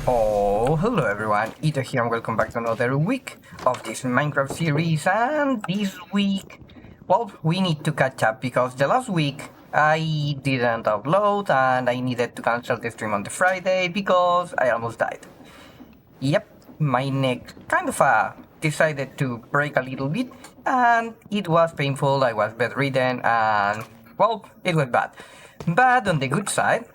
Oh, hello everyone, Ito here and welcome back to another week of this Minecraft series. And this week, well, we need to catch up because the last week I didn't upload and I needed to cancel the stream on the Friday because I almost died. Yep, my neck kind of decided to break a little bit and it was painful. I was bedridden and, well, it was bad. But on the good side,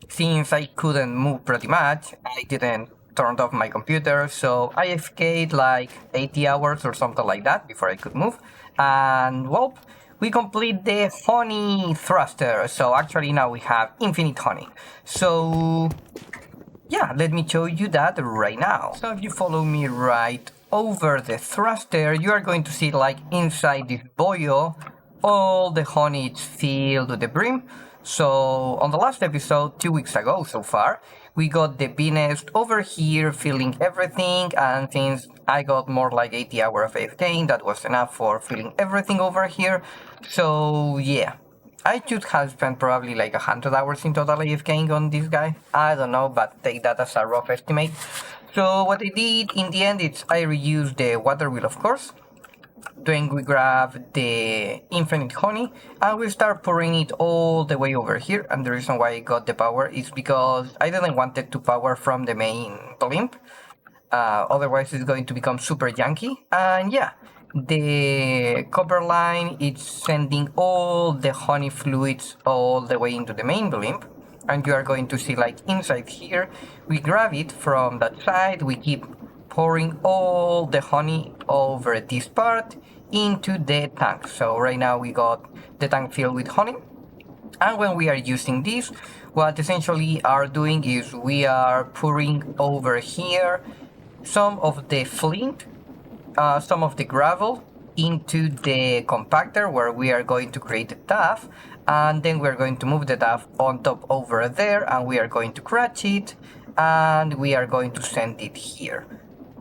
since I couldn't move pretty much, I didn't turn off my computer, so I AFK'd like 80 hours or something like that before I could move. And well, we complete the honey thruster, so actually now we have infinite honey. So yeah, let me show you that right now. So if you follow me right over the thruster, you are going to see like inside this boyo, all the honey is filled to the brim. So on the last episode, 2 weeks ago so far, we got the bee nest over here filling everything, and since I got more like 80 hours of AFK, that was enough for filling everything over here. So yeah, I should have spent probably like 100 hours in total AFKing on this guy. I don't know, but take that as a rough estimate. So what I did in the end is I reused the water wheel, of course. Then we grab the infinite honey and we start pouring it all the way over here. And the reason why I got the power is because I didn't want it to power from the main blimp. Otherwise it's going to become super janky. And yeah, the copper line is sending all the honey fluids all the way into the main blimp. And you are going to see like inside here, we grab it from that side, we keep pouring all the honey over this part into the tank. So right now we got the tank filled with honey. And when we are using this, what essentially are doing is we are pouring over here some of the flint, some of the gravel into the compactor where we are going to create the tuff, and then we're going to move the tuff on top over there and we are going to crush it and we are going to send it here.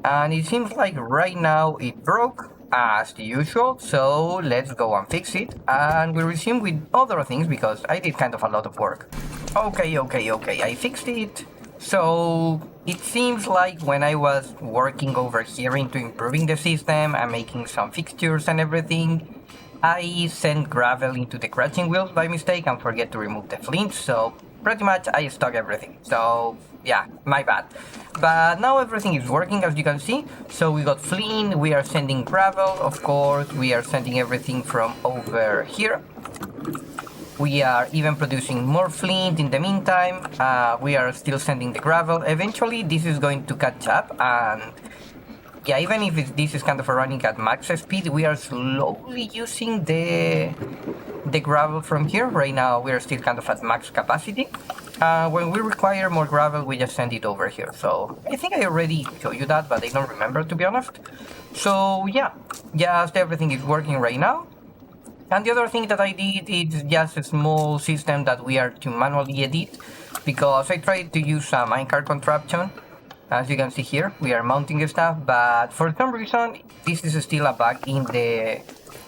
And it seems like right now it broke as usual, so let's go and fix it and we'll resume with other things because I did kind of a lot of work. Okay, I fixed it. So it seems like when I was working over here into improving the system and making some fixtures and everything, I sent gravel into the crushing wheels by mistake and forget to remove the flint, so pretty much I stuck everything. So yeah, my bad. But now everything is working as you can see. So we got flint, we are sending gravel, of course, we are sending everything from over here. We are even producing more flint in the meantime. We are still sending the gravel. Eventually this is going to catch up, and yeah, even if this is kind of running at max speed, we are slowly using the gravel from here. Right now we are still kind of at max capacity. When we require more gravel, we just send it over here. So I think I already showed you that, but I don't remember, to be honest. So yeah, just everything is working right now. And the other thing that I did is just a small system that we are to manually edit, because I tried to use a minecart contraption. As you can see here, we are mounting stuff, but for some reason, this is still a bug in the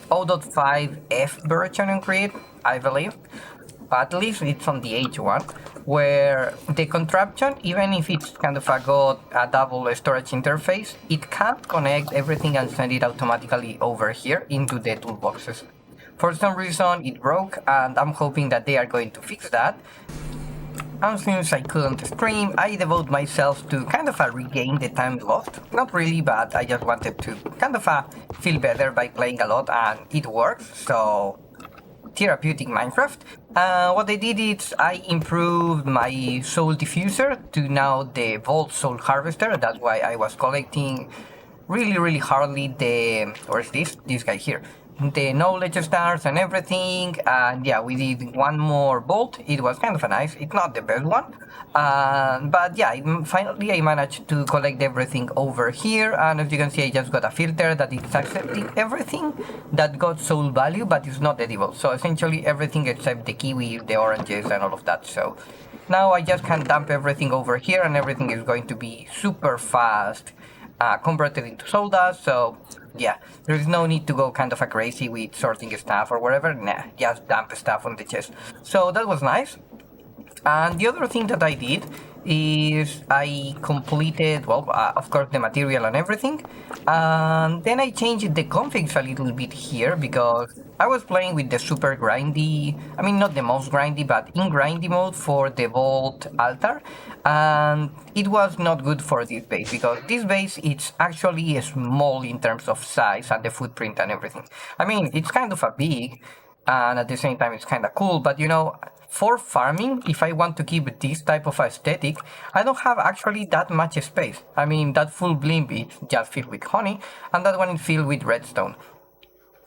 0.5F version on Create, I believe. At least it's on the H1, where the contraption, even if it's kind of got a double storage interface, it can't connect everything and send it automatically over here into the toolboxes. For some reason it broke, and I'm hoping that they are going to fix that. And since I couldn't stream, I devote myself to kind of regain the time lost. Not really, but I just wanted to kind of feel better by playing a lot, and it works, so therapeutic Minecraft. What I did is I improved my soul diffuser to now the Vault Soul Harvester. That's why I was collecting really hardly the, where's this guy here, the knowledge stars and everything. And yeah, we did one more bolt. It was kind of a nice, it's not the best one, but yeah, finally I managed to collect everything over here. And as you can see, I just got a filter that is accepting everything that got soul value but is not edible, so essentially everything except the kiwi, the oranges and all of that. So now I just can dump everything over here and everything is going to be super fast converted into soul dust. So yeah, there is no need to go kind of crazy with sorting stuff or whatever. Nah, just dump stuff on the chest. So that was nice. And the other thing that I did is I completed, well, of course, the material and everything. And then I changed the configs a little bit here because I was playing with the super grindy, I mean, not the most grindy, but in grindy mode for the Vault Altar. And it was not good for this base because this base is actually small in terms of size and the footprint and everything. I mean, it's kind of a big, and at the same time it's kind of cool, but you know, for farming, if I want to keep this type of aesthetic, I don't have actually that much space. I mean, that full blimp is just filled with honey, and that one is filled with redstone.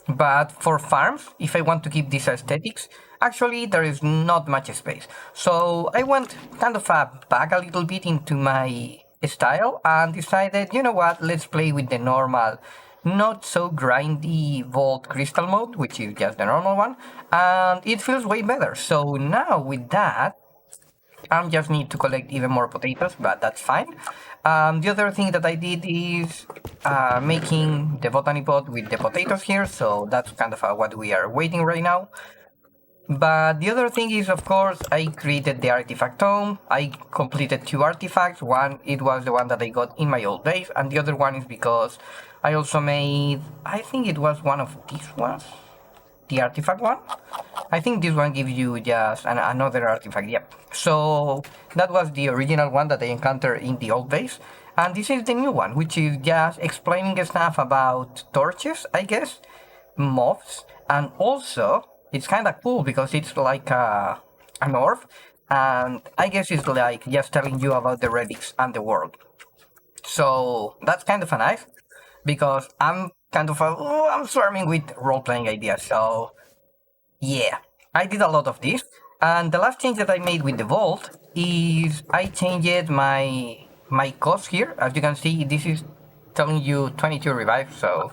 But for farms, if I want to keep these aesthetics, actually there is not much space. So I went kind of back a little bit into my style and decided, you know what, let's play with the normal, not so grindy Vault Crystal mode, which is just the normal one, and it feels way better. So now with that, I just need to collect even more potatoes, but that's fine. The other thing that I did is making the botany pot with the potatoes here, so that's kind of what we are waiting right now. But the other thing is, of course, I created the artifact tome. I completed 2 artifacts. One, it was the one that I got in my old base, and the other one is because I also made, I think it was one of these ones, the artifact one. I think this one gives you just another artifact, yep. So that was the original one that I encountered in the old base. And this is the new one, which is just explaining stuff about torches, I guess, mobs, and also it's kind of cool because it's like an orb, and I guess it's like just telling you about the relics and the world. So that's kind of nice because I'm kind of I'm swarming with role-playing ideas. So yeah, I did a lot of this, and the last change that I made with the vault is I changed my cost here. As you can see, this is telling you 22 revive, so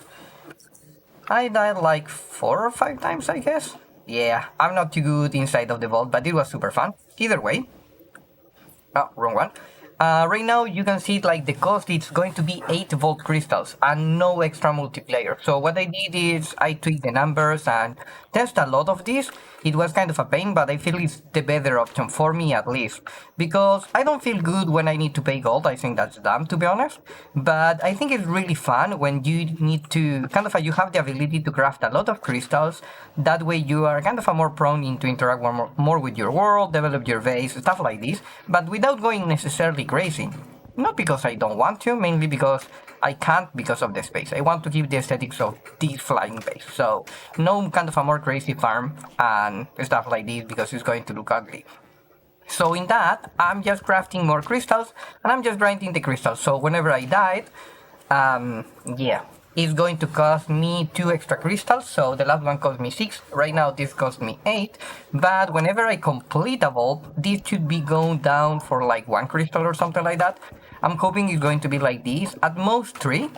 I died like 4 or 5 times, I guess. Yeah, I'm not too good inside of the vault, but it was super fun. Either way. Oh, wrong one. Right now you can see like the cost, it's going to be 8 Vault crystals and no extra multiplayer. So what I did is I tweaked the numbers and test a lot of this. It was kind of a pain, but I feel it's the better option for me at least. Because I don't feel good when I need to pay gold, I think that's dumb to be honest. But I think it's really fun when you need to, kind of you have the ability to craft a lot of crystals. That way you are kind of more prone into interact more with your world, develop your base, stuff like this. But without going necessarily crazy. Not because I don't want to, mainly because I can't because of the space. I want to keep the aesthetics of this flying base. So no kind of a more crazy farm and stuff like this because it's going to look ugly. So in that, I'm just crafting more crystals and I'm just grinding the crystals. So whenever I died, yeah, it's going to cost me 2 extra crystals. So the last one cost me 6. Right now this cost me 8. But whenever I complete a vault, this should be going down for like 1 crystal or something like that. I'm hoping it's going to be like this, at most 3.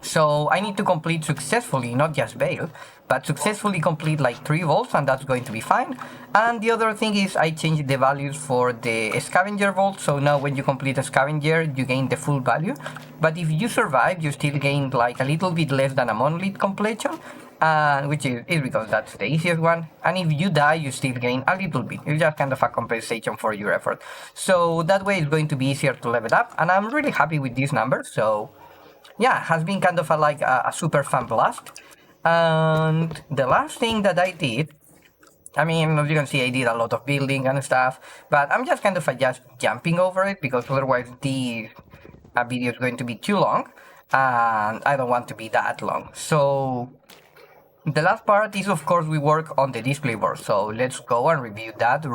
So I need to complete successfully, not just bail, but successfully complete like 3 vaults and that's going to be fine. And the other thing is I changed the values for the scavenger vault, so now when you complete a scavenger you gain the full value. But if you survive you still gain like a little bit less than a monolith completion, which is because that's the easiest one. And if you die you still gain a little bit, it's just kind of a compensation for your effort. So that way it's going to be easier to level up and I'm really happy with these numbers. So yeah, has been kind of a super fun blast. And the last thing that I did, I mean, as you can see, I did a lot of building and stuff, but I'm just kind of just jumping over it because otherwise the video is going to be too long, and I don't want to be that long. So the last part is, of course, we work on the display board. So let's go and review that.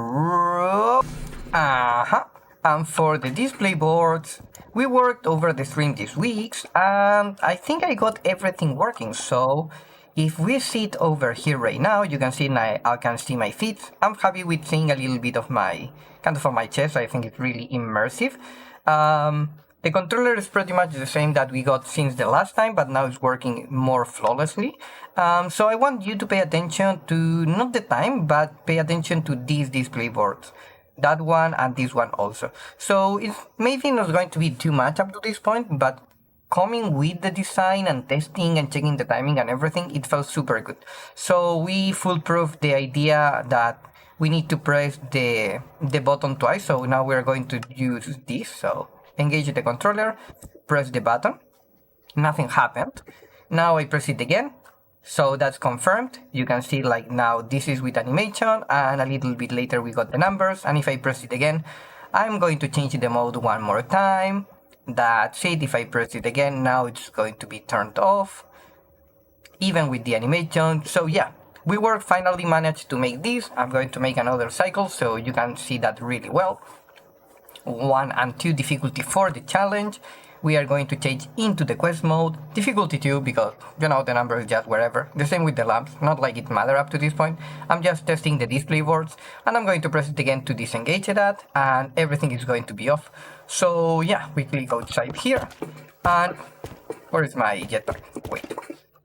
And for the display boards, we worked over the stream this week, and I think I got everything working. So if we sit over here right now, you can see I can see my feet. I'm happy with seeing a little bit of my kind of on my chest. I think it's really immersive. The controller is pretty much the same that we got since the last time, but now it's working more flawlessly. So I want you to pay attention to not the time, but pay attention to these display boards. That one and this one also. So it's maybe not going to be too much up to this point, but coming with the design and testing and checking the timing and everything, it felt super good. So we foolproof the idea that we need to press the button twice. So now we're going to use this. So engage the controller, press the button, nothing happened. Now I press it again. So that's confirmed. You can see like now this is with animation, and a little bit later we got the numbers. And if I press it again, I'm going to change the mode one more time. That's it. If I press it again, now it's going to be turned off, even with the animation. So yeah, we were finally managed to make this. I'm going to make another cycle so you can see that really well. 1 and 2 difficulty for the challenge. We are going to change into the quest mode, difficulty 2, because, you know, the number is just wherever. The same with the lamps, not like it matter up to this point. I'm just testing the display boards, and I'm going to press it again to disengage that, and everything is going to be off. So yeah, we click outside here, and where is my jetpack? Wait.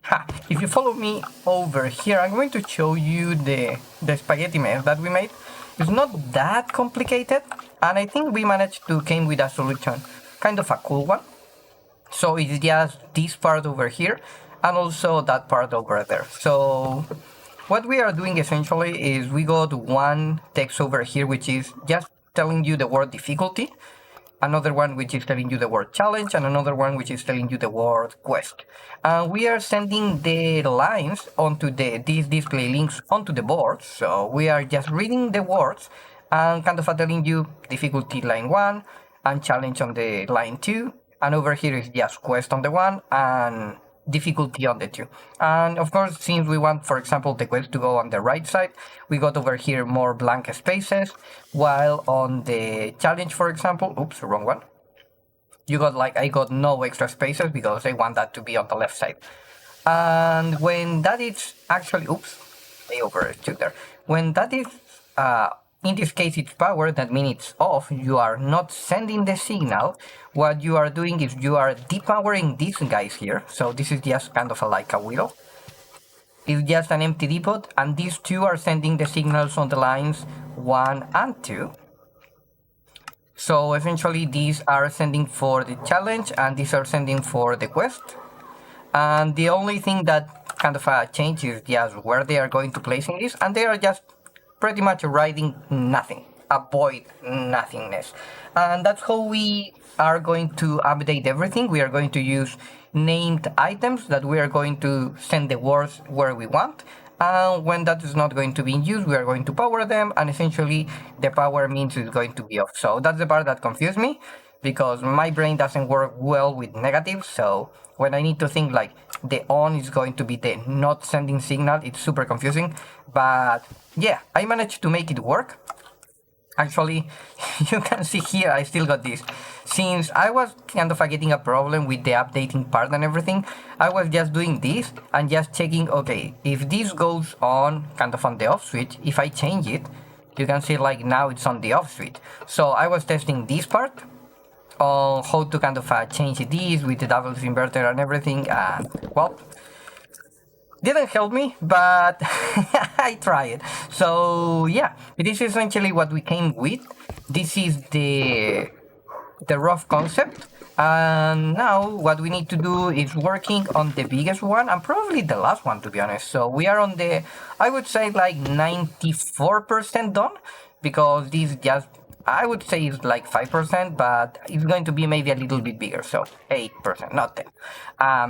Ha! If you follow me over here, I'm going to show you the spaghetti mess that we made. It's not that complicated, and I think we managed to came with a solution. Kind of a cool one. So it's just this part over here and also that part over there. So what we are doing essentially is we got one text over here which is just telling you the word difficulty, another one which is telling you the word challenge, and another one which is telling you the word quest. And we are sending the lines onto these display links onto the board. So we are just reading the words and kind of telling you difficulty line 1 and challenge on the line 2, and over here is just quest on the 1 and difficulty on the 2. And of course, since we want, for example, the quest to go on the right side, we got over here more blank spaces, while on the challenge, for example, oops, wrong one, you got like, I got no extra spaces because I want that to be on the left side. And when that is actually, oops, I overstood there. When that is in this case it's power, that means it's off, you are not sending the signal. What you are doing is you are depowering these guys here. So this is just kind of like a wheel. It's just an empty depot, and these two are sending the signals on the lines 1 and 2. So essentially these are sending for the challenge and these are sending for the quest. And the only thing that kind of changes is just where they are going to placing this, and they are just pretty much writing nothing, avoid nothingness. And that's how we are going to update everything. We are going to use named items that we are going to send the words where we want. And when that is not going to be in use, we are going to power them, and essentially the power means it's going to be off. So that's the part that confused me, because my brain doesn't work well with negatives. So when I need to think like the on is going to be the not sending signal, it's super confusing. But yeah, I managed to make it work. Actually, you can see here, I still got this. Since I was kind of getting a problem with the updating part and everything, I was just doing this and just checking, okay, if this goes on kind of on the off switch, if I change it, you can see like now it's on the off switch. So I was testing this part on how to kind of change this with the double inverter and everything, and well, didn't help me, but I tried. So yeah, this is essentially what we came with. This is the rough concept, and now what we need to do is working on the biggest one and probably the last one, to be honest. So we are on the, I would say like 94% done, because this just, I would say it's like 5%, but it's going to be maybe a little bit bigger, so 8%, not 10.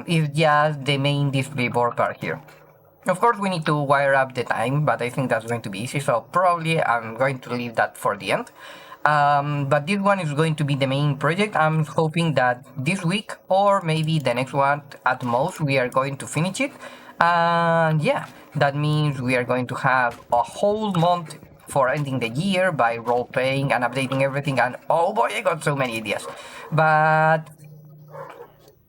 It's just the main display board part here. Of course, we need to wire up the time, but I think that's going to be easy, so probably I'm going to leave that for the end. But this one is going to be the main project. I'm hoping that this week or maybe the next one at most we are going to finish it. And yeah, that means we are going to have a whole month for ending the year by role-playing and updating everything, and oh boy, I got so many ideas. But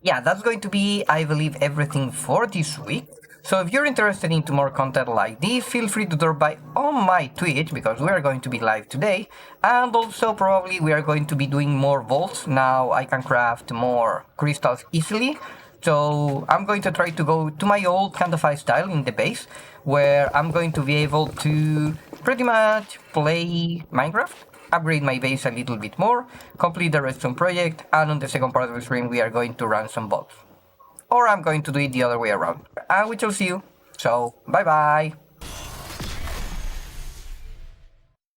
yeah, that's going to be, I believe, everything for this week. So if you're interested into more content like this, feel free to drop by on my Twitch, because we are going to be live today, and also probably we are going to be doing more vaults. Now I can craft more crystals easily. So I'm going to try to go to my old kind of style in the base, where I'm going to be able to pretty much play Minecraft, upgrade my base a little bit more, complete the redstone project, and on the second part of the stream we are going to run some bots. Or I'm going to do it the other way around. And we shall see you. So, bye bye!